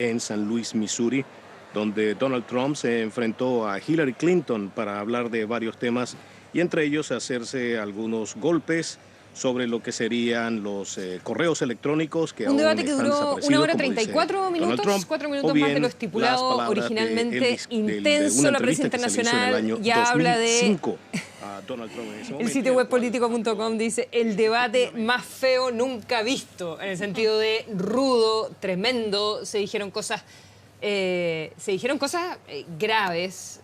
en San Luis, Missouri, donde Donald Trump se enfrentó a Hillary Clinton para hablar de varios temas y entre ellos hacerse algunos golpes sobre lo que serían los correos electrónicos que Un aún debate que están duró una desaparecidos, hora como treinta y dice cuatro Donald minutos, Trump, 4 minutos o más de lo bien las estipulado palabras originalmente. de una Intenso, la prensa entrevista que se le hizo en el internacional año ya habla de... 2005 a Donald Trump en ese El momento, sitio en web cual político.com dice el debate más feo nunca visto, en el sentido de rudo, tremendo. Se dijeron cosas graves.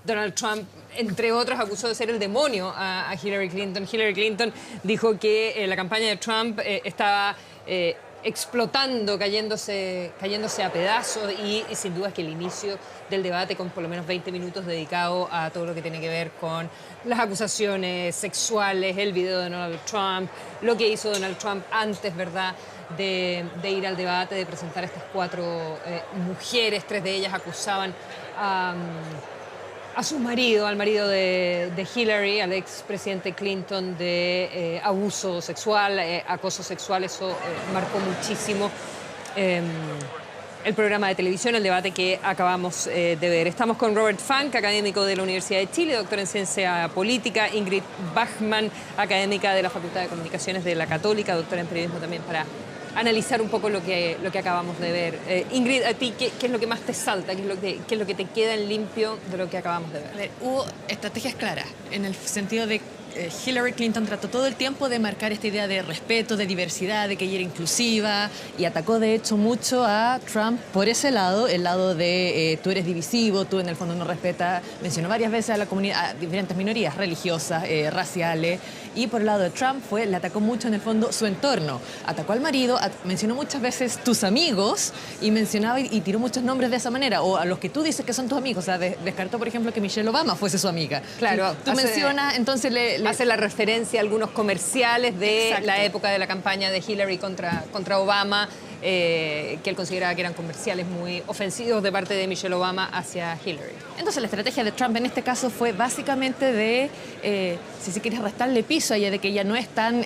Donald Trump, entre otros, acusó de ser el demonio a Hillary Clinton. Hillary Clinton dijo que la campaña de Trump estaba explotando, cayéndose a pedazos y sin duda es que el inicio del debate, con por lo menos 20 minutos dedicado a todo lo que tiene que ver con las acusaciones sexuales, el video de Donald Trump, lo que hizo Donald Trump antes, ¿verdad?, de ir al debate, de presentar a estas 4 mujeres. 3 de ellas acusaban a su marido, al marido de Hillary, al expresidente Clinton, de abuso sexual, acoso sexual. Eso marcó muchísimo el programa de televisión, el debate que acabamos de ver. Estamos con Robert Funk, académico de la Universidad de Chile, doctor en Ciencia Política, Ingrid Bachmann, académica de la Facultad de Comunicaciones de la Católica, doctora en Periodismo también, para analizar un poco lo que acabamos de ver. Ingrid, ¿a ti qué es lo que más te salta? ¿Qué es lo que te queda en limpio de lo que acabamos de ver? A ver, hubo estrategias claras, en el sentido de Hillary Clinton trató todo el tiempo de marcar esta idea de respeto, de diversidad, de que ella era inclusiva, y atacó de hecho mucho a Trump por ese lado, el lado de tú eres divisivo, tú en el fondo no respetas. Mencionó varias veces a la comunidad, a diferentes minorías religiosas, raciales, y por el lado de Trump le atacó mucho en el fondo su entorno. Atacó al marido, mencionó muchas veces tus amigos, y mencionaba y tiró muchos nombres de esa manera, o a los que tú dices que son tus amigos. O sea, descartó, por ejemplo, que Michelle Obama fuese su amiga. Claro, tú mencionas, entonces hace la referencia a algunos comerciales de Exacto. la época de la campaña de Hillary contra Obama, que él consideraba que eran comerciales muy ofensivos de parte de Michelle Obama hacia Hillary. Entonces la estrategia de Trump en este caso fue básicamente de, si se quiere, restarle piso a ella, de que ella no es tan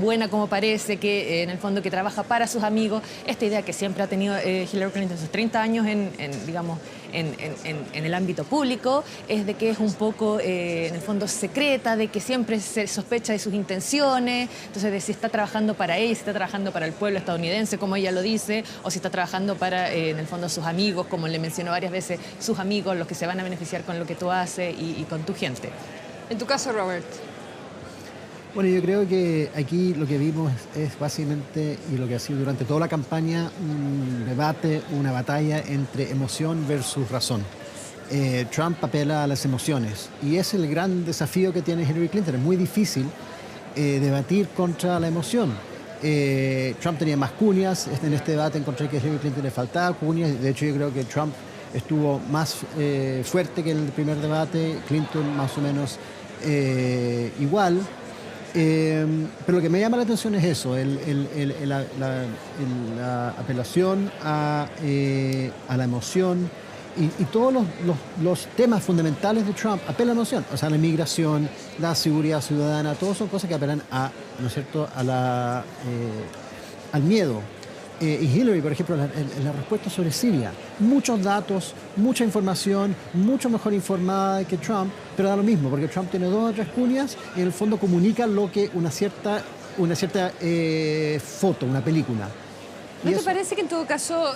buena como parece, que en el fondo que trabaja para sus amigos. Esta idea que siempre ha tenido Hillary Clinton en sus 30 años en el ámbito público, es de que es un poco, en el fondo, secreta, de que siempre se sospecha de sus intenciones, entonces de si está trabajando para ella, si está trabajando para el pueblo estadounidense, como ella lo dice, o si está trabajando para, en el fondo, sus amigos, como le mencionó varias veces, sus amigos, los que se van a beneficiar con lo que tú haces y con tu gente. En tu caso, Robert. Bueno, yo creo que aquí lo que vimos es básicamente, y lo que ha sido durante toda la campaña, un debate, una batalla entre emoción versus razón. Trump apela a las emociones y es el gran desafío que tiene Hillary Clinton. Es muy difícil debatir contra la emoción. Trump tenía más cuñas. En este debate encontré que a Hillary Clinton le faltaba cuñas. De hecho, yo creo que Trump estuvo más fuerte que en el primer debate, Clinton más o menos igual. Pero lo que me llama la atención es eso, la apelación a la emoción y todos los temas fundamentales de Trump apelan a la emoción. O sea, la inmigración, la seguridad ciudadana, todos son cosas que apelan a, ¿no es cierto?, al miedo. Y Hillary, por ejemplo, la respuesta sobre Siria, muchos datos, mucha información, mucho mejor informada que Trump, pero da lo mismo, porque Trump tiene 2 o 3 cuñas y en el fondo comunica lo que una cierta foto, una película. ¿No te parece que en todo caso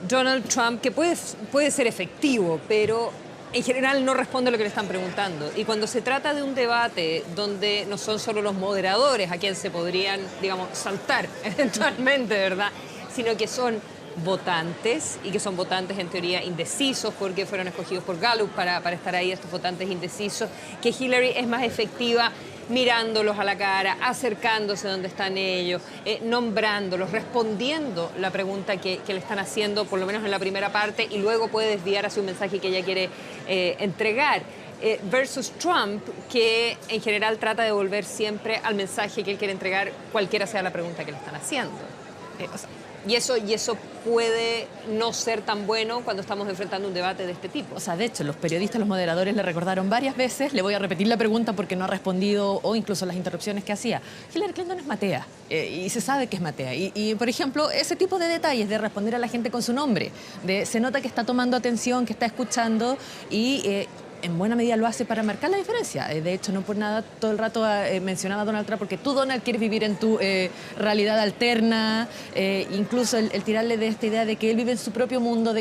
Donald Trump, que puede ser efectivo, pero en general no responde a lo que le están preguntando? Y cuando se trata de un debate donde no son solo los moderadores a quien se podrían, digamos, saltar eventualmente, ¿verdad?, sino que son votantes, y que son votantes en teoría indecisos porque fueron escogidos por Gallup para estar ahí, estos votantes indecisos, que Hillary es más efectiva mirándolos a la cara, acercándose donde están ellos, nombrándolos, respondiendo la pregunta que le están haciendo, por lo menos en la primera parte, y luego puede desviar hacia un mensaje que ella quiere entregar. Versus Trump, que en general trata de volver siempre al mensaje que él quiere entregar, cualquiera sea la pregunta que le están haciendo. O sea, y eso puede no ser tan bueno cuando estamos enfrentando un debate de este tipo. O sea, de hecho, los periodistas, los moderadores le recordaron varias veces, le voy a repetir la pregunta porque no ha respondido, o incluso las interrupciones que hacía. Hillary Clinton es matea, y se sabe que es matea. Y, por ejemplo, ese tipo de detalles de responder a la gente con su nombre, se nota que está tomando atención, que está escuchando y... en buena medida lo hace para marcar la diferencia. De hecho, no por nada todo el rato mencionaba a Donald Trump, porque tú, Donald, quieres vivir en tu realidad alterna, incluso el tirarle de esta idea de que él vive en su propio mundo,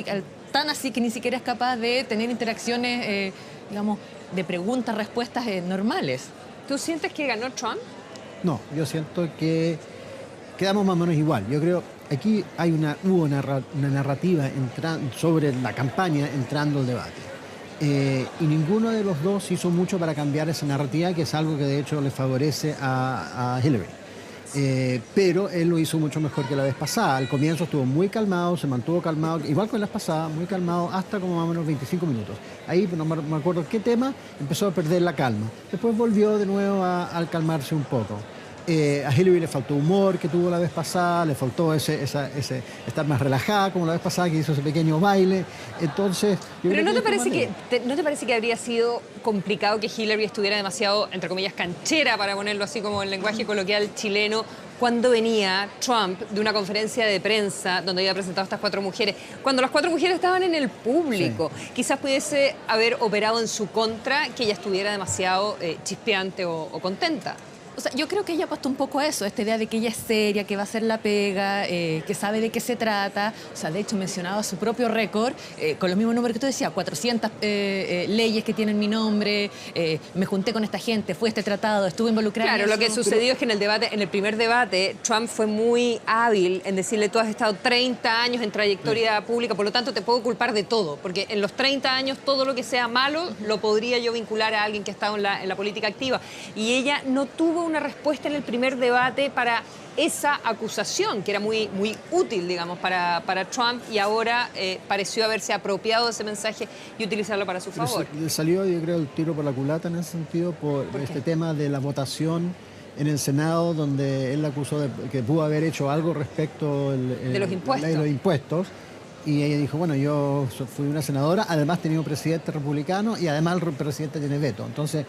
tan así que ni siquiera es capaz de tener interacciones, digamos, de preguntas, respuestas normales. ¿Tú sientes que ganó Trump? No, yo siento que quedamos más o menos igual. Yo creo aquí hubo una narrativa sobre la campaña entrando al debate. Y ninguno de los dos hizo mucho para cambiar esa narrativa, que es algo que de hecho le favorece a Hillary. Pero él lo hizo mucho mejor que la vez pasada. Al comienzo estuvo muy calmado, se mantuvo calmado, igual que la vez pasada, muy calmado, hasta como más o menos 25 minutos. Ahí no me acuerdo qué tema, empezó a perder la calma. Después volvió de nuevo a calmarse un poco. A Hillary le faltó humor que tuvo la vez pasada, le faltó ese estar más relajada como la vez pasada, que hizo ese pequeño baile. Entonces, pero ¿no te parece que habría sido complicado que Hillary estuviera demasiado, entre comillas, canchera, para ponerlo así como en lenguaje coloquial chileno, cuando venía Trump de una conferencia de prensa donde había presentado a estas 4 mujeres, cuando las 4 mujeres estaban en el público? Sí. Quizás pudiese haber operado en su contra que ella estuviera demasiado chispeante o contenta. O sea, yo creo que ella apostó un poco a eso, esta idea de que ella es seria, que va a hacer la pega, que sabe de qué se trata. O sea, de hecho mencionaba su propio récord, con los mismos números que tú decías, 400 leyes que tienen mi nombre, me junté con esta gente, fue este tratado, estuve involucrada en eso. Claro, lo que sucedió es que en el primer debate, Trump fue muy hábil en decirle: tú has estado 30 años en trayectoria pública, por lo tanto te puedo culpar de todo, porque en los 30 años todo lo que sea malo lo podría yo vincular a alguien que ha estado en la política activa. Y ella no tuvo una respuesta en el primer debate para esa acusación, que era muy, muy útil, digamos, para Trump, y ahora pareció haberse apropiado de ese mensaje y utilizarlo para su favor. Le salió, yo creo, el tiro por la culata en ese sentido, por este tema de la votación en el Senado, donde él la acusó de que pudo haber hecho algo respecto de los impuestos. De los impuestos. Y ella dijo: bueno, yo fui una senadora, además tenía un presidente republicano y además el presidente tiene veto. Entonces,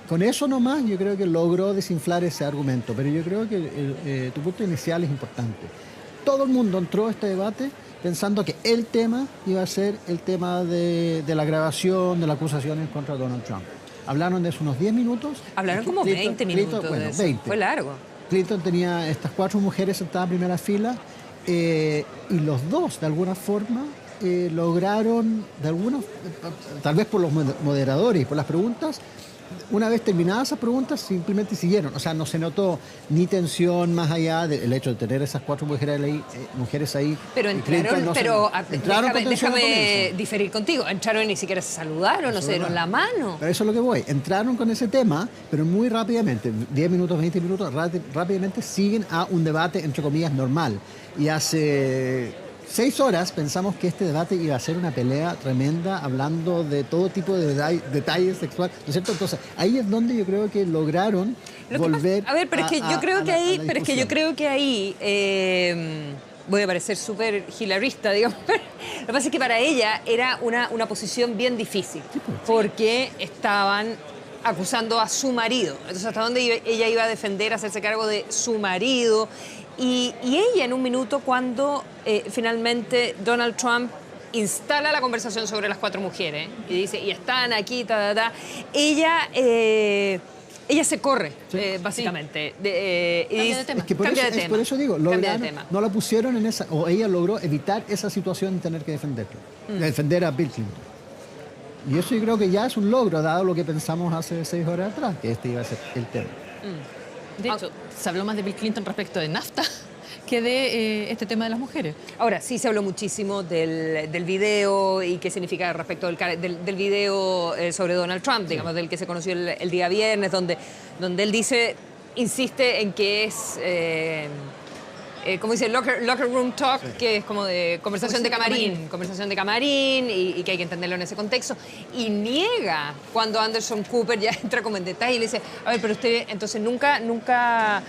con eso nomás yo creo que logró desinflar ese argumento. Pero yo creo que tu punto inicial es importante. Todo el mundo entró a este debate pensando que el tema iba a ser el tema de la grabación, de la acusación en contra de Donald Trump. Hablaron de eso unos 10 minutos. Hablaron como 20 minutos. Bueno, 20. Fue largo. Clinton tenía estas 4 mujeres sentadas en primera fila. Y los dos, de alguna forma, lograron, tal vez por los moderadores y por las preguntas, una vez terminadas esas preguntas, simplemente siguieron. O sea, no se notó ni tensión más allá del hecho de tener esas 4 mujeres ahí. Pero déjame diferir contigo. Entraron y ni siquiera se saludaron, no se dieron la mano. Pero eso es lo que voy. Entraron con ese tema, pero muy rápidamente, 10 minutos, 20 minutos, rápidamente siguen a un debate, entre comillas, normal. Y hace 6 horas pensamos que este debate iba a ser una pelea tremenda, hablando de todo tipo de detalles sexuales, ¿no es cierto? Entonces, ahí es donde yo creo que lograron volver a ver, pero es que yo creo que ahí, voy a parecer súper hilarista, digamos. Lo que pasa es que para ella era una posición bien difícil, porque estaban acusando a su marido. Entonces, ¿hasta dónde ella iba a defender, hacerse cargo de su marido? Y ella, en un minuto, cuando finalmente Donald Trump instala la conversación sobre las 4 mujeres y dice: y están aquí, ella se corre, básicamente. Cambia de tema. Es que por eso digo, no la pusieron en esa, o ella logró evitar esa situación de tener que defender a Bill Clinton. Y eso yo creo que ya es un logro, dado lo que pensamos hace 6 horas atrás, que este iba a ser el tema. De hecho, se habló más de Bill Clinton respecto de NAFTA que de este tema de las mujeres. Ahora, sí se habló muchísimo del video y qué significa respecto del video sobre Donald Trump, digamos, del que se conoció el día viernes, donde él insiste en que es... como dice, locker room talk, que es como de conversación de camarín y que hay que entenderlo en ese contexto. Y niega cuando Anderson Cooper ya entra como en detalle y le dice: a ver, pero usted entonces nunca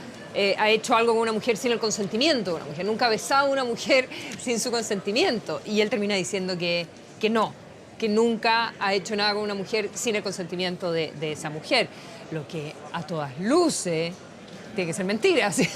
ha hecho algo con una mujer sin el consentimiento de una mujer, nunca ha besado a una mujer sin su consentimiento. Y él termina diciendo que no, que nunca ha hecho nada con una mujer sin el consentimiento de esa mujer. Lo que a todas luces tiene que ser mentira. ¿Sí?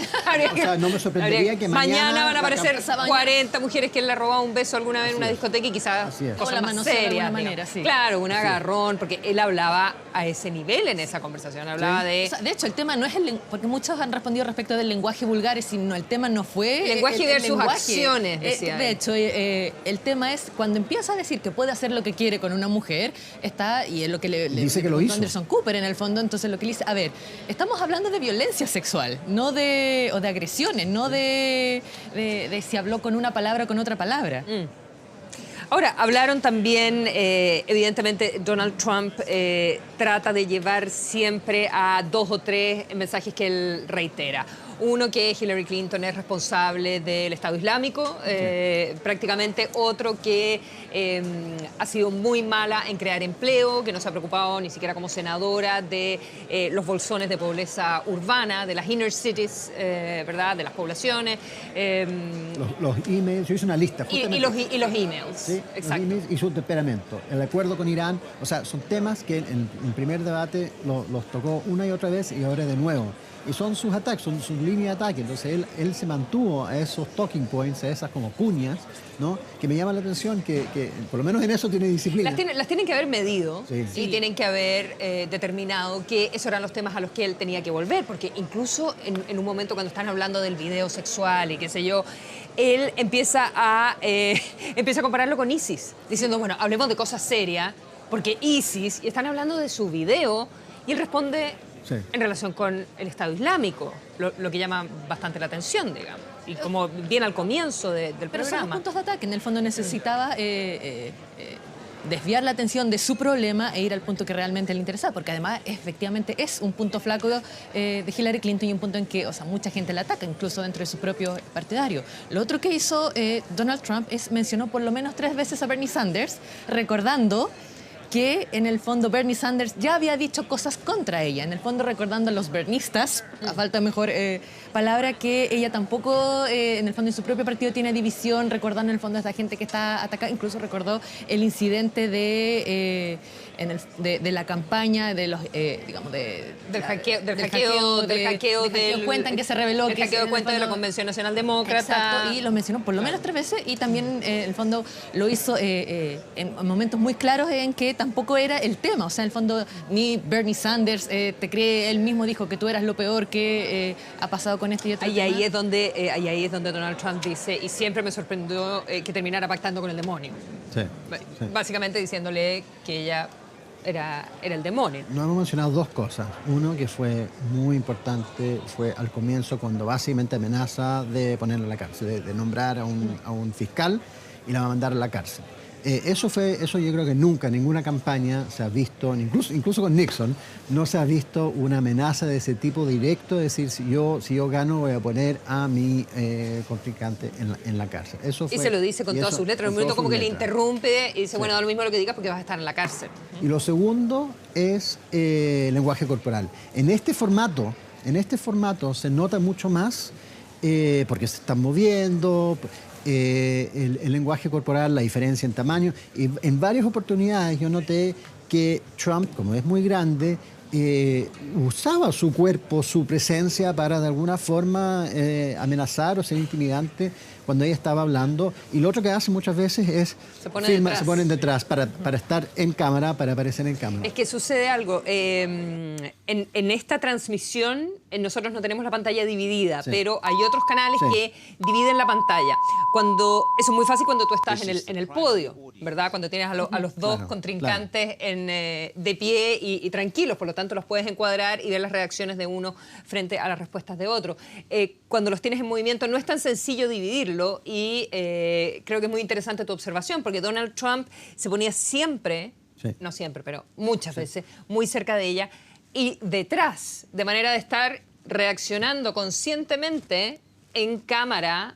O sea, no me sorprendería que mañana van a aparecer 40 mujeres que él le ha robado un beso alguna vez en una discoteca y quizás cosas más serias. Sí. Claro, un agarrón, porque él hablaba a ese nivel en esa conversación. Hablaba de... O sea, de hecho, el tema no es porque muchos han respondido respecto del lenguaje vulgar, sino el tema no fue... Lenguaje versus acciones, decía de hecho, el tema es cuando empieza a decir que puede hacer lo que quiere con una mujer, y es lo que le dice que lo hizo. Anderson Cooper, en el fondo, entonces lo que le dice, a ver, estamos hablando de violencia sexual, no de agresiones, no de si habló con una palabra o con otra palabra. Ahora, hablaron también, evidentemente, Donald Trump trata de llevar siempre a 2 o 3 mensajes que él reitera. Uno, que Hillary Clinton es responsable del Estado Islámico, prácticamente. Otro, que ha sido muy mala en crear empleo, que no se ha preocupado ni siquiera como senadora de los bolsones de pobreza urbana, de las inner cities, ¿verdad?, de las poblaciones. Los emails, yo hice una lista. Y los emails. Sí, exacto. Los emails y su temperamento. El acuerdo con Irán, o sea, son temas que en el primer debate los tocó una y otra vez y ahora de nuevo. Y son sus ataques, son sus líneas de ataque. Entonces él se mantuvo a esos talking points, a esas como cuñas, ¿no? Que me llama la atención que por lo menos en eso tiene disciplina. Las tienen que haber medido, sí. Y tienen que haber determinado que esos eran los temas a los que él tenía que volver, porque incluso en un momento cuando están hablando del video sexual y qué sé yo, él empieza a compararlo con ISIS, diciendo, bueno, hablemos de cosas serias, porque ISIS, y están hablando de su video, y él responde... Sí. En relación con el Estado Islámico, lo que llama bastante la atención, digamos, y como bien al comienzo del programa. Pero son los puntos de ataque. En el fondo necesitaba desviar la atención de su problema e ir al punto que realmente le interesaba, porque además efectivamente es un punto flaco de Hillary Clinton y un punto en que, o sea, mucha gente la ataca, incluso dentro de su propio partidario. Lo otro que hizo Donald Trump mencionó por lo menos 3 veces a Bernie Sanders, recordando que en el fondo Bernie Sanders ya había dicho cosas contra ella, en el fondo recordando a los bernistas, a falta de mejor palabra, que ella tampoco, en el fondo en su propio partido tiene división, recordando en el fondo a esta gente que está atacada, incluso recordó el incidente de la campaña, de los, digamos, del hackeo cuenta en que se reveló. El hackeo de cuenta de la Convención Nacional Demócrata. Exacto, y lo mencionó por lo menos 3 veces, y también en el fondo lo hizo en momentos muy claros en que tampoco era el tema, o sea, en el fondo ni Bernie Sanders te cree, él mismo dijo que tú eras lo peor que ha pasado con este y otro tema. Ahí es donde Donald Trump dice, y siempre me sorprendió que terminara pactando con el demonio. Sí, básicamente diciéndole que ella era el demonio. No hemos mencionado 2 cosas. Uno que fue muy importante fue al comienzo, cuando básicamente amenaza de ponerla en la cárcel, de nombrar a un fiscal y la va a mandar a la cárcel. Eso yo creo que nunca en ninguna campaña se ha visto, incluso con Nixon, no se ha visto una amenaza de ese tipo directo, de decir, si yo gano voy a poner a mi contrincante en la cárcel. Eso fue, y se lo dice con todas sus letras, en un momento como que le interrumpe y dice, bueno, da lo mismo lo que digas porque vas a estar en la cárcel. Y lo segundo es lenguaje corporal. En este formato se nota mucho más porque se están moviendo... el lenguaje corporal, la diferencia en tamaño. Y en varias oportunidades yo noté que Trump, como es muy grande, usaba su cuerpo, su presencia para de alguna forma amenazar o ser intimidante cuando ella estaba hablando. Y lo otro que hace muchas veces es se ponen detrás para estar en cámara, para aparecer en cámara. Es que sucede algo. En esta transmisión nosotros no tenemos la pantalla dividida, sí, pero hay otros canales que dividen la pantalla. Eso es muy fácil cuando tú estás en el podio, ¿verdad? Cuando tienes a los dos contrincantes de pie y tranquilos, por lo tanto los puedes encuadrar y ver las reacciones de uno frente a las respuestas de otro. Cuando los tienes en movimiento no es tan sencillo dividirlo y creo que es muy interesante tu observación, porque Donald Trump se ponía siempre, no siempre, pero muchas veces, muy cerca de ella y detrás, de manera de estar reaccionando conscientemente en cámara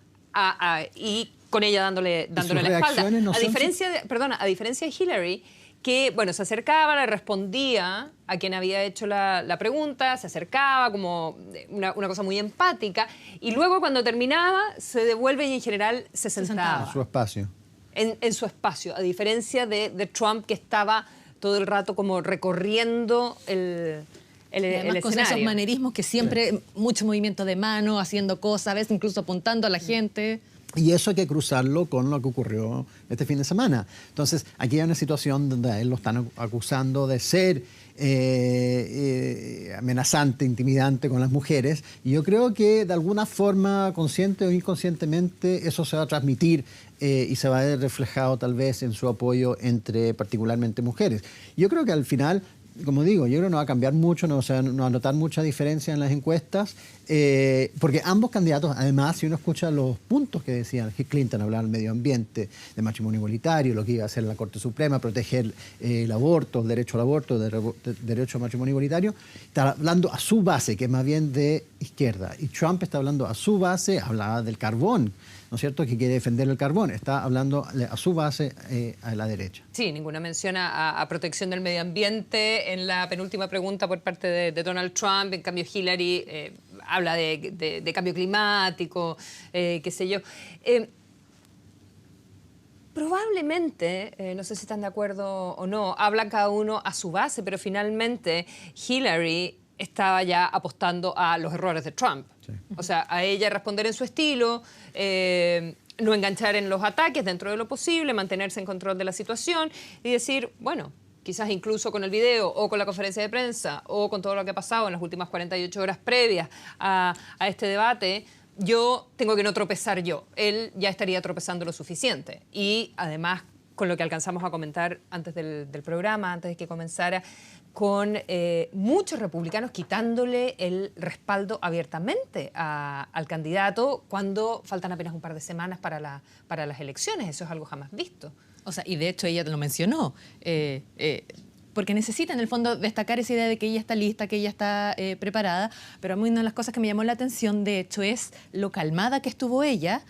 y con ella dándole la espalda. A diferencia de Hillary, que, bueno, se acercaba, le respondía a quien había hecho la pregunta, se acercaba como una cosa muy empática, y luego cuando terminaba se devuelve y en general se sentaba. En su espacio. En su espacio, a diferencia de Trump, que estaba todo el rato como recorriendo el Además, con esos manerismos que siempre, mucho movimiento de mano, haciendo cosas, a veces incluso apuntando a la gente. Y eso hay que cruzarlo con lo que ocurrió este fin de semana. Entonces, aquí hay una situación donde a él lo están acusando de ser amenazante, intimidante con las mujeres. Y yo creo que de alguna forma, consciente o inconscientemente, eso se va a transmitir y se va a ver reflejado tal vez en su apoyo entre particularmente mujeres. Yo creo que al final, como digo, yo creo que no va a cambiar mucho, no va a notar mucha diferencia en las encuestas, porque ambos candidatos, además, si uno escucha los puntos que decían Clinton, hablar del medio ambiente, de matrimonio igualitario, lo que iba a hacer la Corte Suprema, proteger el aborto, el derecho al aborto, el derecho al matrimonio igualitario, está hablando a su base, que es más bien de izquierda. Y Trump está hablando a su base, hablaba del carbón, ¿no es cierto?, que quiere defender el carbón. Está hablando a su base a la derecha. Sí, ninguna mención a protección del medio ambiente en la penúltima pregunta por parte de Donald Trump. En cambio, Hillary habla de cambio climático, qué sé yo. Probablemente, no sé si están de acuerdo o no, habla cada uno a su base, pero finalmente Hillary estaba ya apostando a los errores de Trump. Sí. O sea, a ella responder en su estilo, no enganchar en los ataques dentro de lo posible, mantenerse en control de la situación y decir, bueno, quizás incluso con el video o con la conferencia de prensa o con todo lo que ha pasado en las últimas 48 horas previas a este debate, yo tengo que no tropezar yo. Él ya estaría tropezando lo suficiente. Y además, con lo que alcanzamos a comentar antes del programa, antes de que comenzara, con muchos republicanos quitándole el respaldo abiertamente al candidato cuando faltan apenas un par de semanas para las elecciones. Eso es algo jamás visto. O sea, y de hecho ella lo mencionó, porque necesita en el fondo destacar esa idea de que ella está lista, que ella está preparada, pero a mí una de las cosas que me llamó la atención, de hecho, es lo calmada que estuvo ella.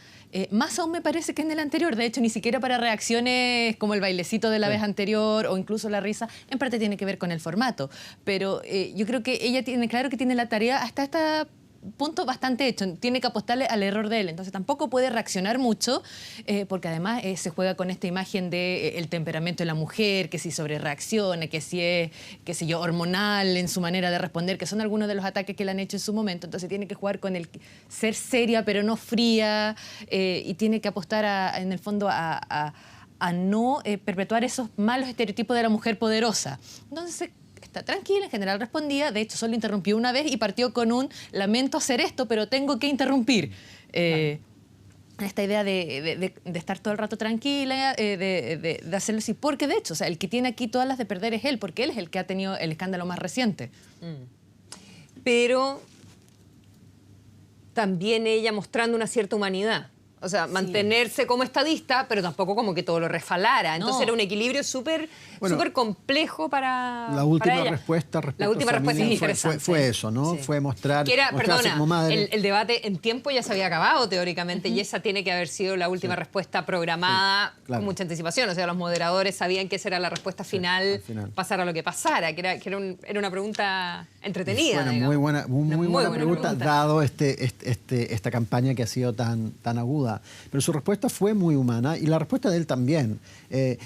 Más aún me parece que en el anterior, de hecho ni siquiera para reacciones como el bailecito de la vez anterior o incluso la risa, en parte tiene que ver con el formato, pero yo creo que ella tiene claro que tiene la tarea hasta este punto bastante hecho, tiene que apostarle al error de él, entonces tampoco puede reaccionar mucho porque además se juega con esta imagen de el temperamento de la mujer, que si sobrereacciona, que si es, qué sé yo, hormonal en su manera de responder, que son algunos de los ataques que le han hecho en su momento, entonces tiene que jugar con el ser seria pero no fría y tiene que apostar en el fondo a no perpetuar esos malos estereotipos de la mujer poderosa. Entonces está tranquila, en general respondía, de hecho solo interrumpió una vez y partió con un lamento hacer esto, pero tengo que interrumpir. Esta idea de estar todo el rato tranquila, de hacerlo así, porque de hecho, o sea, el que tiene aquí todas las de perder es él, porque él es el que ha tenido el escándalo más reciente. Pero también ella mostrando una cierta humanidad. O sea, mantenerse como estadista, pero tampoco como que todo lo resfalara. Entonces era un equilibrio súper complejo para la última ella. Respuesta la última respuesta es interesante. Fue eso, ¿no? Sí. Fue mostrar... Que era, perdona, el debate en tiempo ya se había acabado teóricamente y esa tiene que haber sido la última respuesta programada con mucha anticipación. O sea, los moderadores sabían que esa era la respuesta final, pasara lo que pasara, que era una pregunta entretenida. Muy buena pregunta, dado esta campaña que ha sido tan aguda. Pero su respuesta fue muy humana y la respuesta de él también.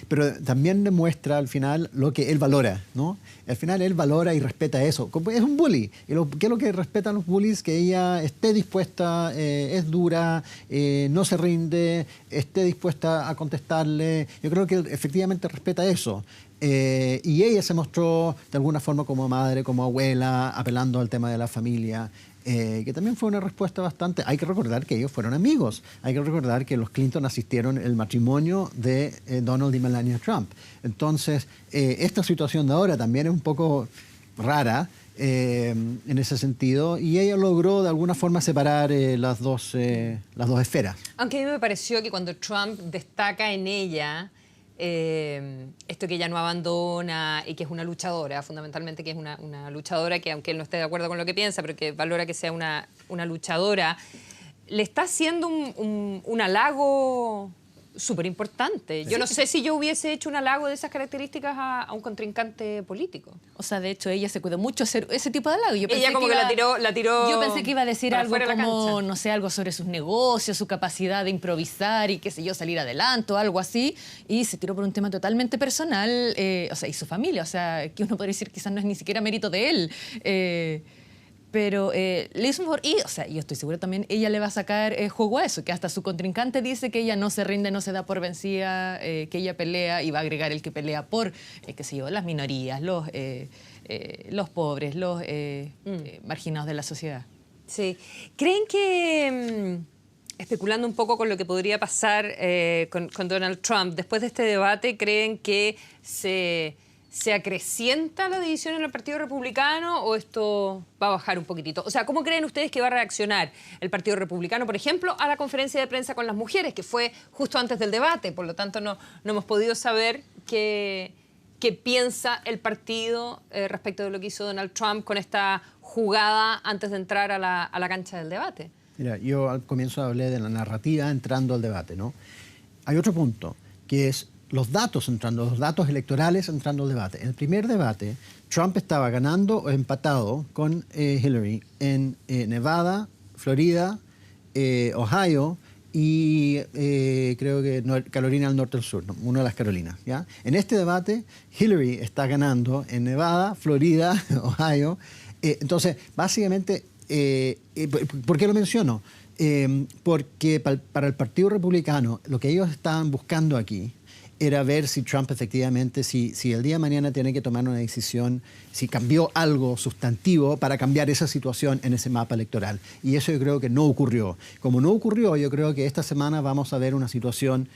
Pero también demuestra al final lo que él valora, ¿no? Al final él valora y respeta eso. Es un bully. ¿Y qué es lo que respetan los bullies? Que ella esté dispuesta, es dura, no se rinde, esté dispuesta a contestarle. Yo creo que él efectivamente respeta eso. Y ella se mostró de alguna forma como madre, como abuela, apelando al tema de la familia. Que también fue una respuesta bastante... Hay que recordar que ellos fueron amigos. Hay que recordar que los Clinton asistieron al matrimonio de Donald y Melania Trump. Entonces, esta situación de ahora también es un poco rara en ese sentido. Y ella logró de alguna forma separar las dos esferas. Aunque a mí me pareció que cuando Trump destaca en ella... esto que ella no abandona y que es una luchadora, fundamentalmente que es una luchadora que, aunque él no esté de acuerdo con lo que piensa, pero que valora que sea una luchadora, le está haciendo un halago súper importante. Yo no sé si yo hubiese hecho un halago de esas características a un contrincante político. O sea, de hecho, ella se cuidó mucho hacer ese tipo de halago. Ella como que la tiró. Yo pensé que iba a decir para algo fuera de la como, cancha. no sé, algo sobre sus negocios, su capacidad de improvisar y qué sé yo, salir adelante o algo así. Y se tiró por un tema totalmente personal, o sea, y su familia. O sea, que uno podría decir quizás no es ni siquiera mérito de él. Pero Liz Moore, o sea, yo estoy segura también, ella le va a sacar juego a eso, que hasta su contrincante dice que ella no se rinde, no se da por vencida, que ella pelea y va a agregar el que pelea por, qué sé yo, las minorías, los pobres, los marginados de la sociedad. Sí. ¿Creen que, especulando un poco con lo que podría pasar con Donald Trump, después de este debate, creen que se acrecienta la división en el Partido Republicano o esto va a bajar un poquitito? O sea, ¿cómo creen ustedes que va a reaccionar el Partido Republicano, por ejemplo, a la conferencia de prensa con las mujeres, que fue justo antes del debate? Por lo tanto, no hemos podido saber qué piensa el partido respecto de lo que hizo Donald Trump con esta jugada antes de entrar a la cancha del debate. Mira, yo al comienzo hablé de la narrativa entrando al debate, ¿no? Hay otro punto, que es los datos electorales entrando al debate. En el primer debate, Trump estaba ganando o empatado con Hillary en Nevada, Florida, Ohio y creo que Carolina del Norte y del Sur, ¿no? Una de las Carolinas, ¿ya? En este debate, Hillary está ganando en Nevada, Florida, Ohio. Entonces, básicamente, ¿por qué lo menciono? Porque para el Partido Republicano, lo que ellos estaban buscando aquí era ver si Trump efectivamente, si el día de mañana tiene que tomar una decisión, si cambió algo sustantivo para cambiar esa situación en ese mapa electoral. Y eso yo creo que no ocurrió. Como no ocurrió, yo creo que esta semana vamos a ver una situación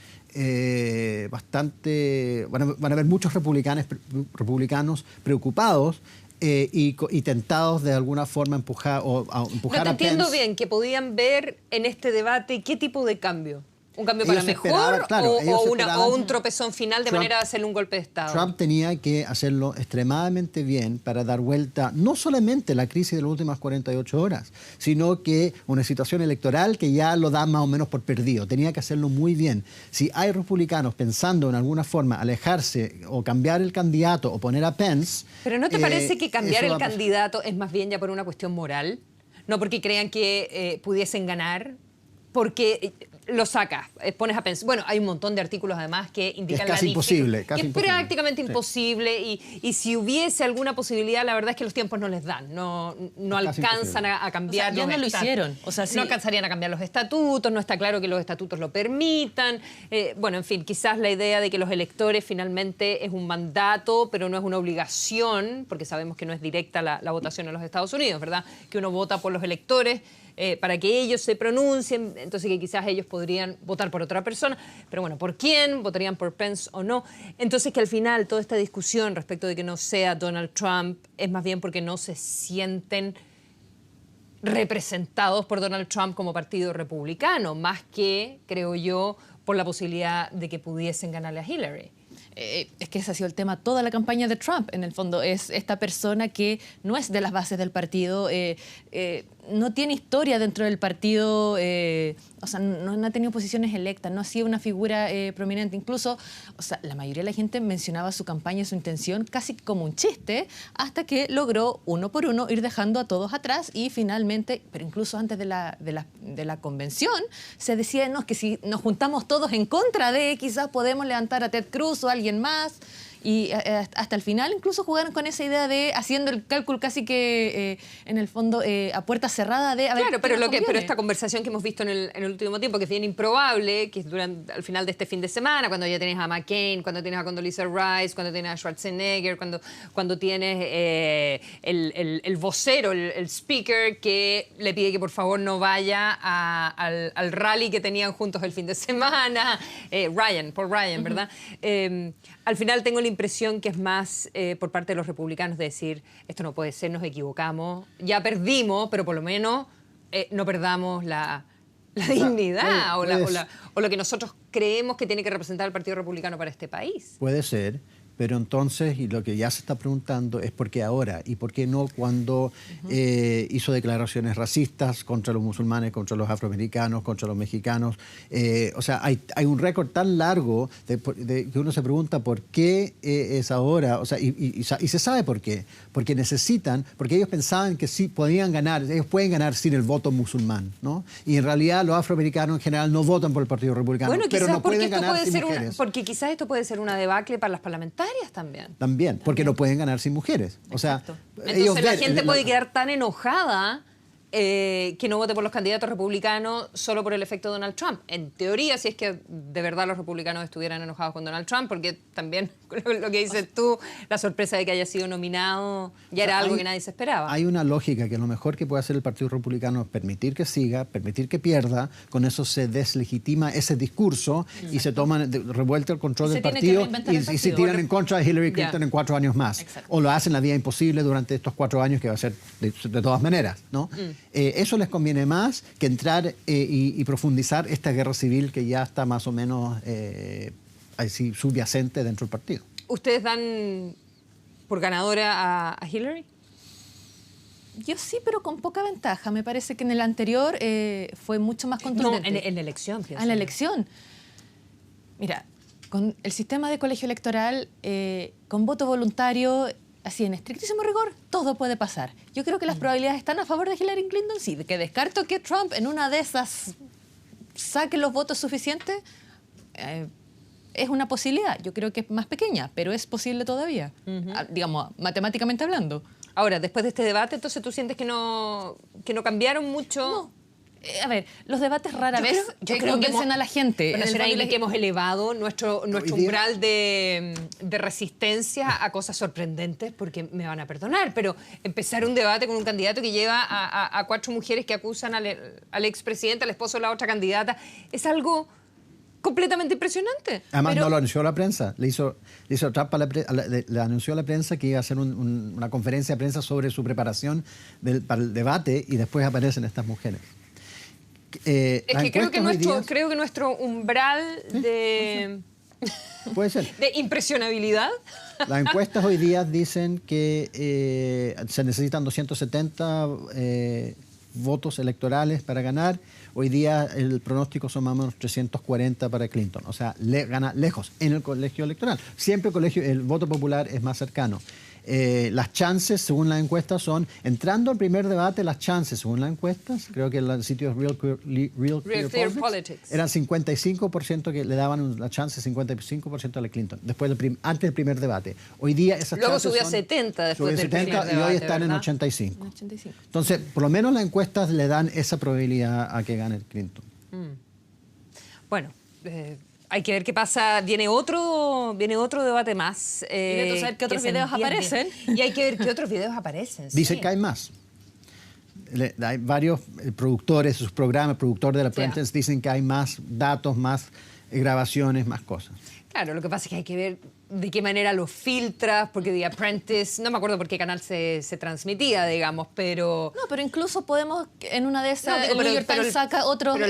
bastante... Van a haber muchos republicanos preocupados y tentados de alguna forma empujar a No te entiendo bien, que podían ver en este debate qué tipo de cambio. ¿Un cambio para mejor o un tropezón final de manera de hacerle un golpe de Estado? Trump tenía que hacerlo extremadamente bien para dar vuelta no solamente la crisis de las últimas 48 horas, sino que una situación electoral que ya lo da más o menos por perdido. Tenía que hacerlo muy bien. Si hay republicanos pensando en alguna forma alejarse o cambiar el candidato o poner a Pence... ¿Pero no te parece que cambiar el candidato es más bien ya por una cuestión moral? No porque crean que pudiesen ganar, porque... lo sacas, pones a pensar. Bueno, hay un montón de artículos además que indican casi imposible, que es prácticamente imposible y si hubiese alguna posibilidad, la verdad es que los tiempos no les dan, no alcanzan a cambiar. O sea, ya no lo hicieron. O sea, sí. No alcanzarían a cambiar los estatutos, no está claro que los estatutos lo permitan. Bueno, en fin, quizás la idea de que los electores finalmente es un mandato, pero no es una obligación, porque sabemos que no es directa la votación en los Estados Unidos, ¿verdad? Que uno vota por los electores para que ellos se pronuncien, entonces que quizás ellos podrían votar por otra persona, pero bueno, ¿por quién? ¿Votarían por Pence o no? Entonces que al final toda esta discusión respecto de que no sea Donald Trump es más bien porque no se sienten representados por Donald Trump como partido republicano, más que, creo yo, por la posibilidad de que pudiesen ganarle a Hillary. Es que ese ha sido el tema toda la campaña de Trump, en el fondo. Es esta persona que no es de las bases del partido, no tiene historia dentro del partido, o sea, no ha tenido posiciones electas, no ha sido una figura prominente. Incluso, o sea, la mayoría de la gente mencionaba su campaña y su intención casi como un chiste, hasta que logró uno por uno ir dejando a todos atrás y finalmente, pero incluso antes de la convención, se decía, no, que si nos juntamos todos en contra de, quizás podemos levantar a Ted Cruz o a alguien más. Y hasta el final incluso jugaron con esa idea de haciendo el cálculo casi que en el fondo a puerta cerrada de... Claro, pero esta conversación que hemos visto en el último tiempo, que es bien improbable, que es al final de este fin de semana, cuando ya tienes a McCain, cuando tienes a Condoleezza Rice, cuando tienes a Schwarzenegger, cuando tienes el vocero, el speaker, que le pide que por favor no vaya al rally que tenían juntos el fin de semana, Paul Ryan, ¿verdad? Al final tengo la impresión que es más por parte de los republicanos de decir, esto no puede ser, nos equivocamos, ya perdimos, pero por lo menos no perdamos la dignidad o lo que nosotros creemos que tiene que representar el Partido Republicano para este país. Puede ser, Pero entonces, y lo que ya se está preguntando es por qué ahora y por qué no cuando hizo declaraciones racistas contra los musulmanes, contra los afroamericanos, contra los mexicanos. O sea, hay un récord tan largo de que uno se pregunta por qué es ahora, o sea, y se sabe por qué. Porque porque ellos pensaban que sí podían ganar, ellos pueden ganar sin el voto musulmán, ¿no? Y en realidad los afroamericanos en general no votan por el Partido Republicano, bueno, pero no pueden ganar sin ser mujeres. porque quizás esto puede ser una debacle para las parlamentarias también. También, porque no pueden ganar sin mujeres. O sea, entonces la gente puede quedar tan enojada que no vote por los candidatos republicanos solo por el efecto Donald Trump. En teoría, si es que de verdad los republicanos estuvieran enojados con Donald Trump, porque también lo que dices tú, la sorpresa de que haya sido nominado ya era algo que nadie se esperaba. Hay una lógica que lo mejor que puede hacer el Partido Republicano es permitir que siga, permitir que pierda, con eso se deslegitima ese discurso. Exacto. Y se toma revuelta el control del partido y se tiran en contra de Hillary Clinton en 4 años más. Exacto. O lo hacen la vida imposible durante estos 4 años, que va a ser de todas maneras, ¿no? Eso les conviene más que entrar y profundizar esta guerra civil que ya está más o menos así subyacente dentro del partido. ¿Ustedes dan por ganadora a Hillary? Yo sí, pero con poca ventaja. Me parece que en el anterior fue mucho más contundente. No, en la elección. En la elección. Mira, con el sistema de colegio electoral, con voto voluntario, así en estrictísimo rigor, todo puede pasar. Yo creo que las probabilidades están a favor de Hillary Clinton, sí, de que descarto que Trump en una de esas saque los votos suficientes, es una posibilidad. Yo creo que es más pequeña, pero es posible todavía, digamos, matemáticamente hablando. Ahora, después de este debate, entonces tú sientes que no cambiaron mucho. No. A ver, los debates rara vez convencen a la gente. Pero será que hemos elevado nuestro umbral de resistencia a cosas sorprendentes, porque me van a perdonar, pero empezar un debate con un candidato que lleva a 4 mujeres que acusan al expresidente, al esposo de la otra candidata, es algo completamente impresionante. Además, no lo anunció la prensa. Le hizo Trump le anunció a la prensa que iba a hacer una conferencia de prensa sobre su preparación para el debate, y después aparecen estas mujeres. Es que creo que nuestro umbral puede ser. de impresionabilidad. Las encuestas hoy día dicen que se necesitan 270 votos electorales para ganar. Hoy día el pronóstico son más o menos 340 para Clinton. O sea, gana lejos en el colegio electoral. Siempre el voto popular es más cercano. Las chances, según las encuestas, son, entrando al primer debate, las chances, según las encuestas, creo que el sitio Real Clear Politics, eran 55% que le daban la chance, 55% a Clinton, antes del primer debate. Hoy día esas luego chances subió a 70 después del primer debate, y hoy están, ¿verdad?, en 85. Entonces, por lo menos las encuestas le dan esa probabilidad a que gane Clinton. Bueno, hay que ver qué pasa. Viene otro debate más. Y saber qué otros videos aparecen. Y hay que ver qué otros videos aparecen. Dicen que hay más. Hay varios productores, sus programas, productores de la prensa, dicen que hay más datos, más grabaciones, más cosas. Claro, lo que pasa es que hay que ver de qué manera lo filtras, porque The Apprentice, no me acuerdo por qué canal se transmitía, digamos, pero... No, pero incluso podemos, en una de esas, el New York Times saca otro, otra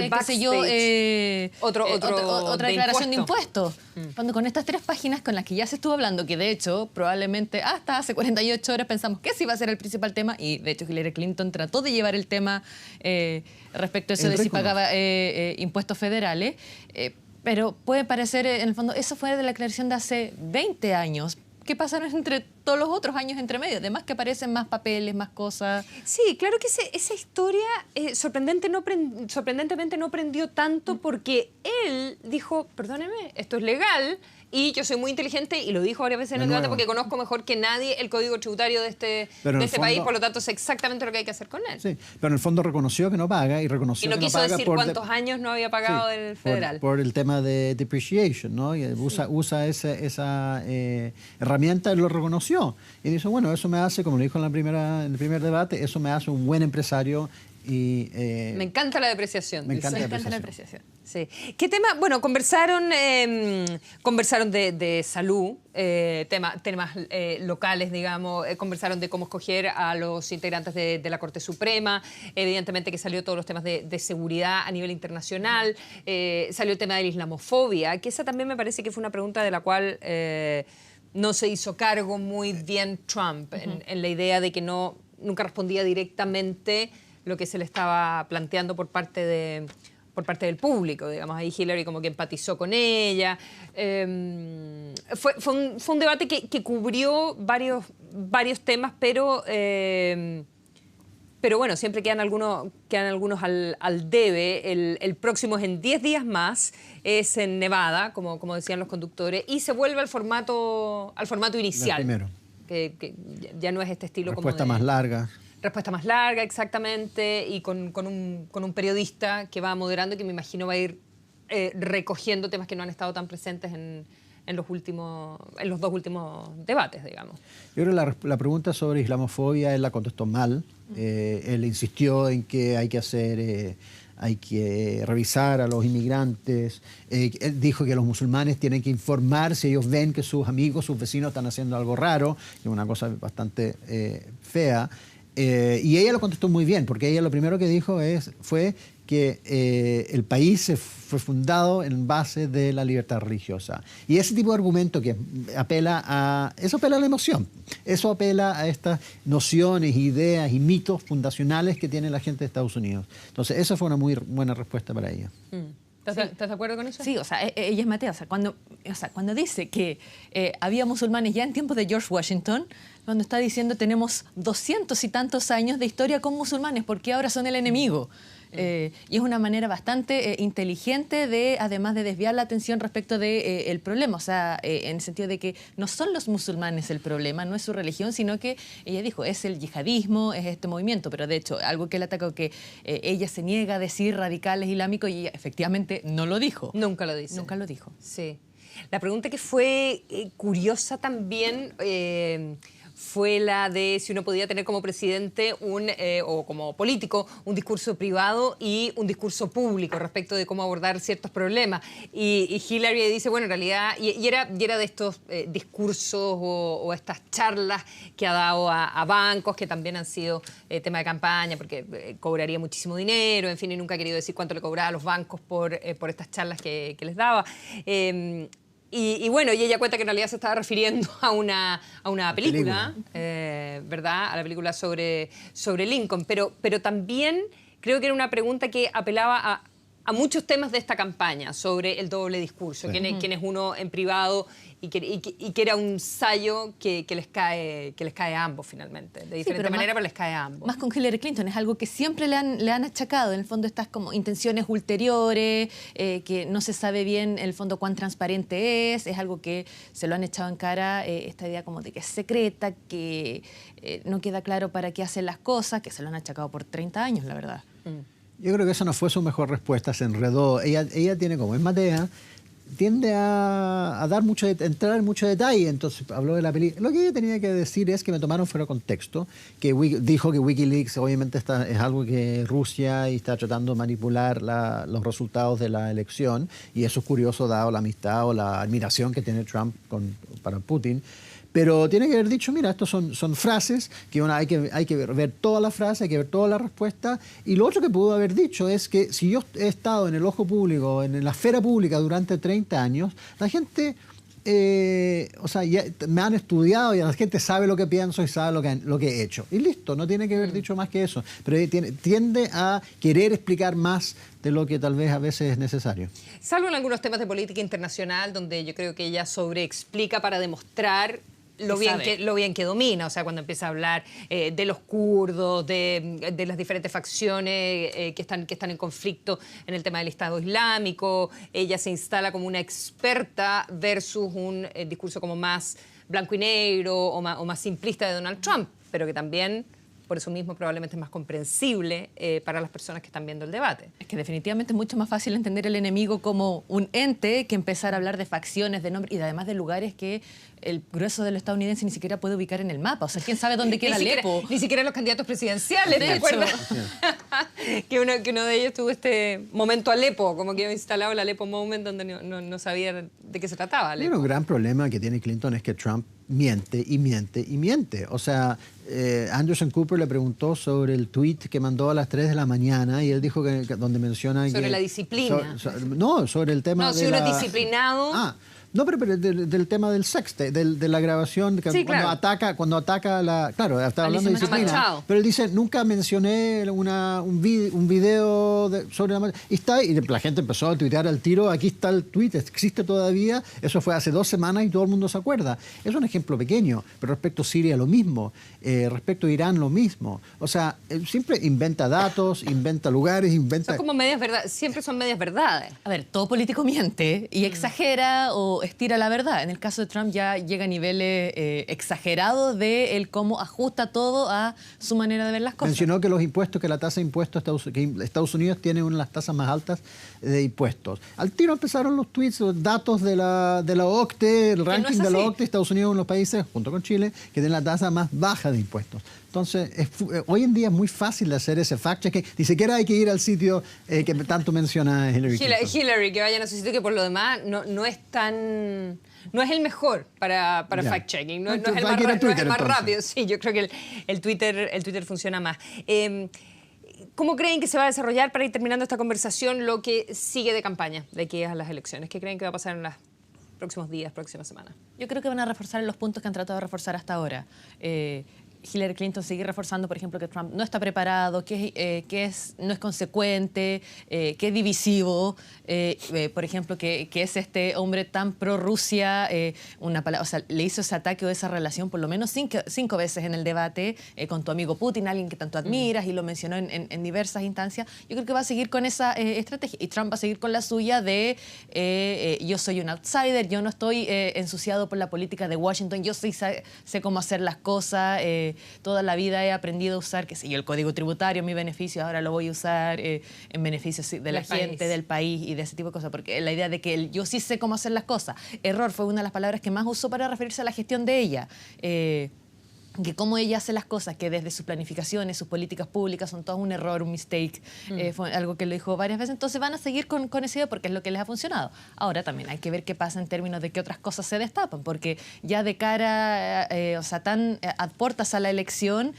declaración de impuestos. Cuando con estas 3 páginas con las que ya se estuvo hablando, que de hecho, probablemente hasta hace 48 horas pensamos que ese iba a ser el principal tema, y de hecho Hillary Clinton trató de llevar el tema respecto a eso de si pagaba impuestos federales, pero puede parecer, en el fondo, eso fue de la declaración de hace 20 años. ¿Qué pasaron entre todos los otros años entre medio? Además que aparecen más papeles, más cosas. Sí, claro que esa historia sorprendentemente no prendió tanto, porque él dijo, perdóneme, esto es legal, y yo soy muy inteligente, y lo dijo varias veces en el debate, porque conozco mejor que nadie el código tributario de este país, por lo tanto sé exactamente lo que hay que hacer con él. Sí, pero en el fondo reconoció que no paga, y reconoció que no quiso paga decir cuántos años no había pagado el federal. Por el tema de depreciation, ¿no? Y usa esa herramienta, y lo reconoció. Y dice, bueno, eso me hace, como lo dijo en el primer debate, eso me hace un buen empresario. Me encanta la depreciación. Me encanta la depreciación. Sí. ¿Qué tema? Bueno, conversaron de salud, temas locales, digamos, conversaron de cómo escoger a los integrantes de la Corte Suprema, evidentemente que salió todos los temas de seguridad a nivel internacional, salió el tema de la islamofobia, que esa también me parece que fue una pregunta de la cual no se hizo cargo muy bien Trump en la idea de que nunca respondía directamente lo que se le estaba planteando por parte del público, digamos. Ahí Hillary como que empatizó con ella. Fue un debate que cubrió varios temas, pero bueno, siempre quedan algunos al debe. El próximo es en 10 días más, es en Nevada, como decían los conductores, y se vuelve al formato inicial. El primero. Que ya no es este estilo Respuesta como de... más larga. Respuesta más larga, exactamente, y con un periodista que va moderando y que me imagino va a ir recogiendo temas que no han estado tan presentes en los dos últimos debates, digamos. Yo creo que la pregunta sobre islamofobia él la contestó mal. Él insistió en que hay que revisar a los inmigrantes. Él dijo que los musulmanes tienen que informar si ellos ven que sus amigos, sus vecinos están haciendo algo raro, que es una cosa bastante fea. Y ella lo contestó muy bien, porque ella lo primero que dijo fue que el país fue fundado en base de la libertad religiosa. Y ese tipo de argumento que apela a la emoción, eso apela a estas nociones, ideas y mitos fundacionales que tiene la gente de Estados Unidos. Entonces, esa fue una muy buena respuesta para ella. ¿Estás de acuerdo con eso? Sí, o sea, ella es Matea. Cuando dice que había musulmanes ya en tiempos de George Washington, cuando está diciendo tenemos 200 y tantos años de historia con musulmanes, porque ahora son el enemigo. Y es una manera bastante inteligente de, además de desviar la atención respecto del problema, o sea, en el sentido de que no son los musulmanes el problema, no es su religión, sino que ella dijo, es el yihadismo, es este movimiento, pero de hecho, algo que él atacó, que ella se niega a decir radicales islámicos, y ella efectivamente no lo dijo. Nunca lo dice. Nunca lo dijo. Sí. La pregunta que fue curiosa también... fue la de si uno podía tener como presidente o como político un discurso privado y un discurso público respecto de cómo abordar ciertos problemas. Y Hillary dice, bueno, en realidad, y era de estos discursos o estas charlas que ha dado a bancos, que también han sido tema de campaña, porque cobraría muchísimo dinero, en fin, y nunca ha querido decir cuánto le cobraba a los bancos por estas charlas que les daba. Y bueno, y ella cuenta que en realidad se estaba refiriendo a una película, ¿verdad? A la película sobre Lincoln. Pero también creo que era una pregunta que apelaba a muchos temas de esta campaña sobre el doble discurso, sí. quién es uno en privado y que era un sayo que les cae a ambos finalmente, de diferente manera, pero les cae a ambos. Más con Hillary Clinton, es algo que siempre le han achacado, en el fondo estas como intenciones ulteriores, que no se sabe bien en el fondo cuán transparente es algo que se lo han echado en cara, esta idea como de que es secreta, que no queda claro para qué hacen las cosas, que se lo han achacado por 30 años, la verdad. Yo creo que esa no fue su mejor respuesta, se enredó. Ella tiene, como es Matea, tiende a entrar en mucho detalle, entonces habló de la película. Lo que ella tenía que decir es que me tomaron fuera de contexto, que dijo que Wikileaks obviamente es algo que Rusia está tratando de manipular los resultados de la elección, y eso es curioso dado la amistad o la admiración que tiene Trump para Putin. Pero tiene que haber dicho, mira, estos son frases, que hay que ver toda la frase, hay que ver toda la respuesta. Y lo otro que pudo haber dicho es que si yo he estado en el ojo público, en la esfera pública durante 30 años, la gente, ya me han estudiado y la gente sabe lo que pienso y sabe lo que he hecho. Y listo, no tiene que haber dicho más que eso. Pero tiende a querer explicar más de lo que tal vez a veces es necesario. Salvo en algunos temas de política internacional, donde yo creo que ella sobreexplica para demostrar lo bien que domina, o sea, cuando empieza a hablar de los kurdos, de las diferentes facciones que están en conflicto en el tema del Estado Islámico, ella se instala como una experta versus un discurso como más blanco y negro o más simplista de Donald Trump, pero que también, por eso mismo, probablemente es más comprensible para las personas que están viendo el debate. Es que definitivamente es mucho más fácil entender el enemigo como un ente que empezar a hablar de facciones, de nombres y además de lugares que el grueso del estadounidense ni siquiera puede ubicar en el mapa. O sea, ¿quién sabe dónde queda Alepo? Ni siquiera los candidatos presidenciales, ¿te acuerdas? que uno de ellos tuvo este momento Alepo, como que había instalado el Alepo Moment, donde no sabía de qué se trataba Alepo. Un gran problema que tiene Clinton es que Trump miente y miente y miente. O sea, Anderson Cooper le preguntó sobre el tweet que mandó a las 3 de la mañana y él dijo que donde menciona sobre la disciplina. No, sobre el tema de si uno es disciplinado... No, pero del tema del sexte, de la grabación, que Sí, cuando claro. ataca la... Claro, estaba hablando de Alicia disciplina. Machado. Pero él dice, nunca mencioné un video sobre la... Y está, y la gente empezó a tuitear al tiro, aquí está el tuit, existe todavía, eso fue hace 2 semanas y todo el mundo se acuerda. Es un ejemplo pequeño, pero respecto a Siria lo mismo, respecto a Irán lo mismo. O sea, él siempre inventa datos, inventa lugares, inventa... Son como medias verdades, siempre son medias verdades. A ver, todo político miente y exagera o estira la verdad. En el caso de Trump ya llega a niveles exagerados de el cómo ajusta todo a su manera de ver las cosas. Mencionó que los impuestos, que la tasa de impuestos, que Estados Unidos tiene una de las tasas más altas de impuestos. Al tiro empezaron los tweets, los datos de la OCDE, el ranking de la OCDE, Estados Unidos es uno de los países, junto con Chile, que tiene la tasa más baja de impuestos. Entonces, hoy en día es muy fácil de hacer ese fact-checking. Ni siquiera hay que ir al sitio que tanto menciona Hillary Clinton. Hillary, que vayan a su sitio, que por lo demás no es tan... No es el mejor para fact-checking, no es el Hay que ir a Twitter, más entonces. rápido. Sí, yo creo que el Twitter funciona más. ¿Cómo creen que se va a desarrollar, para ir terminando esta conversación, lo que sigue de campaña de aquí a las elecciones? ¿Qué creen que va a pasar en los próximos días, próximas semanas? Yo creo que van a reforzar los puntos que han tratado de reforzar hasta ahora. Hillary Clinton sigue reforzando, por ejemplo, que Trump no está preparado, no es consecuente, que es divisivo, por ejemplo, que es este hombre tan pro-Rusia, o sea, le hizo ese ataque o esa relación por lo menos 5 veces en el debate con tu amigo Putin, alguien que tanto admiras, y lo mencionó en diversas instancias. Yo creo que va a seguir con esa estrategia, y Trump va a seguir con la suya de yo soy un outsider, yo no estoy ensuciado por la política de Washington, yo sé cómo hacer las cosas, toda la vida he aprendido a usar, qué sé yo, el código tributario en mi beneficio, ahora lo voy a usar en beneficio de la gente, del país y de ese tipo de cosas, porque la idea de que yo sí sé cómo hacer las cosas. Error fue una de las palabras que más usó para referirse a la gestión de ella. Que cómo ella hace las cosas, que desde sus planificaciones, sus políticas públicas son todos un error, un mistake, fue algo que lo dijo varias veces. Entonces van a seguir con esa idea porque es lo que les ha funcionado. Ahora también hay que ver qué pasa en términos de qué otras cosas se destapan, porque ya de cara, o sea, a puertas a la elección,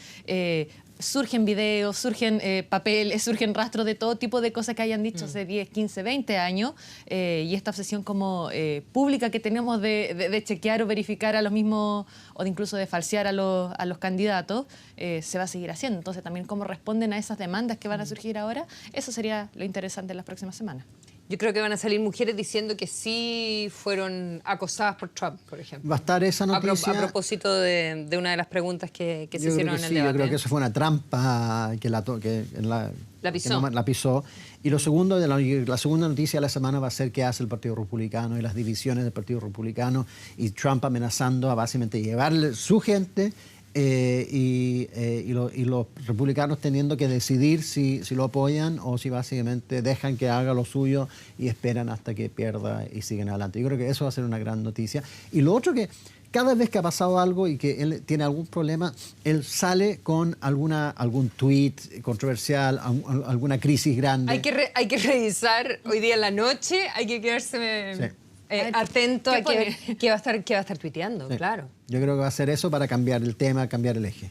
surgen videos, surgen papeles, surgen rastros de todo tipo de cosas que hayan dicho hace 10, 15, 20 años, y esta obsesión como pública que tenemos de chequear o verificar a los mismos, o de incluso de falsear a los candidatos, se va a seguir haciendo. Entonces también cómo responden a esas demandas que van a surgir ahora, eso sería lo interesante en las próximas semanas. Yo creo que van a salir mujeres diciendo que sí fueron acosadas por Trump, por ejemplo. Va a estar esa noticia. A propósito de una de las preguntas que se Yo creo hicieron que en el sí, debate. yo creo que eso fue una trampa que la pisó. la pisó. Y lo segundo, la segunda noticia de la semana va a ser qué hace el Partido Republicano y las divisiones del Partido Republicano, y Trump amenazando a básicamente llevarle su gente, y los republicanos teniendo que decidir si lo apoyan o si básicamente dejan que haga lo suyo y esperan hasta que pierda y siguen adelante. Yo creo que eso va a ser una gran noticia. Y lo otro, que cada vez que ha pasado algo y que él tiene algún problema, él sale con algún tweet controversial, alguna crisis grande. Hay que revisar hoy día en la noche, hay que quedarse... Sí. Atento ¿Qué a qué va a estar tuiteando, Sí. claro. Yo creo que va a hacer eso para cambiar el tema, cambiar el eje.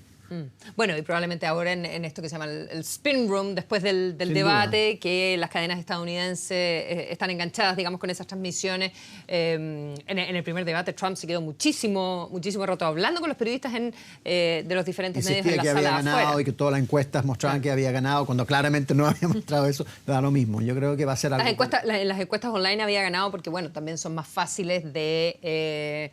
Bueno, y probablemente ahora en esto que se llama el spin room, después del Sin debate, que las cadenas estadounidenses están enganchadas, digamos, con esas transmisiones. En el primer debate, Trump se quedó muchísimo rato hablando con los periodistas de los diferentes medios en Insistía la que había sala ganado afuera. y que todas las encuestas mostraban que había ganado, cuando claramente no había mostrado eso. Da lo mismo. Yo creo que va a ser algo... En las encuestas online había ganado porque, bueno, también son más fáciles de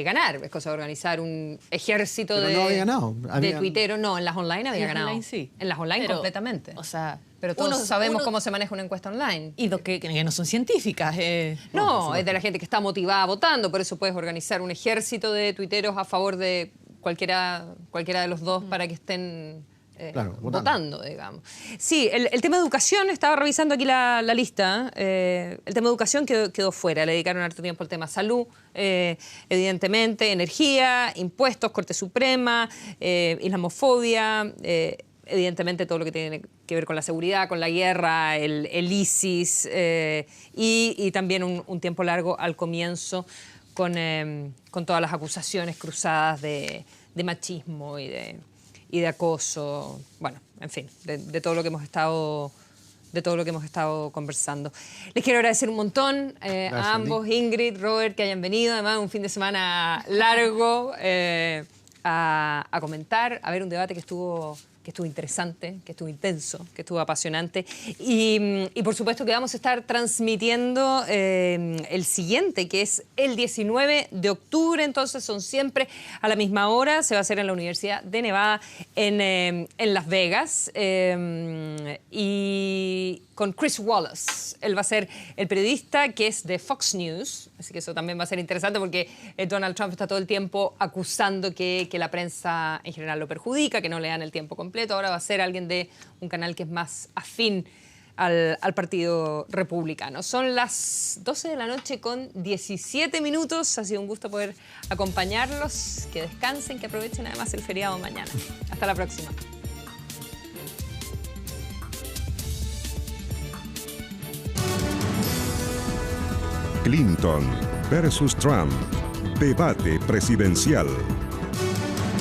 ganar. Es cosa de organizar un ejército Pero no había ganado. de tuiteros. No, en las online había En las ganado. online sí. En las online Pero, completamente. O sea, pero todos sabemos cómo se maneja una encuesta online. Y que no son científicas. No, es de la gente que está motivada votando, por eso puedes organizar un ejército de tuiteros a favor de cualquiera de los dos para que estén Claro, votando, digamos. Sí, el tema de educación, estaba revisando aquí la lista, el tema de educación quedó fuera, le dedicaron harto tiempo al tema salud, evidentemente, energía, impuestos, Corte Suprema, islamofobia, evidentemente todo lo que tiene que ver con la seguridad, con la guerra, el ISIS, y también un tiempo largo al comienzo con todas las acusaciones cruzadas de machismo y de acoso, bueno, en fin, de todo lo que hemos estado de todo lo que hemos estado conversando. Les quiero agradecer un montón a ambos, Ingrid, Robert, que hayan venido. Además, un fin de semana largo a comentar, a ver un debate que estuvo interesante, que estuvo intenso, que estuvo apasionante. Y por supuesto que vamos a estar transmitiendo el siguiente, que es el 19 de octubre. Entonces son siempre a la misma hora. Se va a hacer en la Universidad de Nevada en Las Vegas. Y con Chris Wallace. Él va a ser el periodista que es de Fox News. Así que eso también va a ser interesante porque Donald Trump está todo el tiempo acusando que la prensa en general lo perjudica, que no le dan el tiempo completo. Ahora va a ser alguien de un canal que es más afín al Partido Republicano. Son las 12 de la noche con 17 minutos. Ha sido un gusto poder acompañarlos. Que descansen, que aprovechen además el feriado mañana. Hasta la próxima. Clinton versus Trump. Debate presidencial.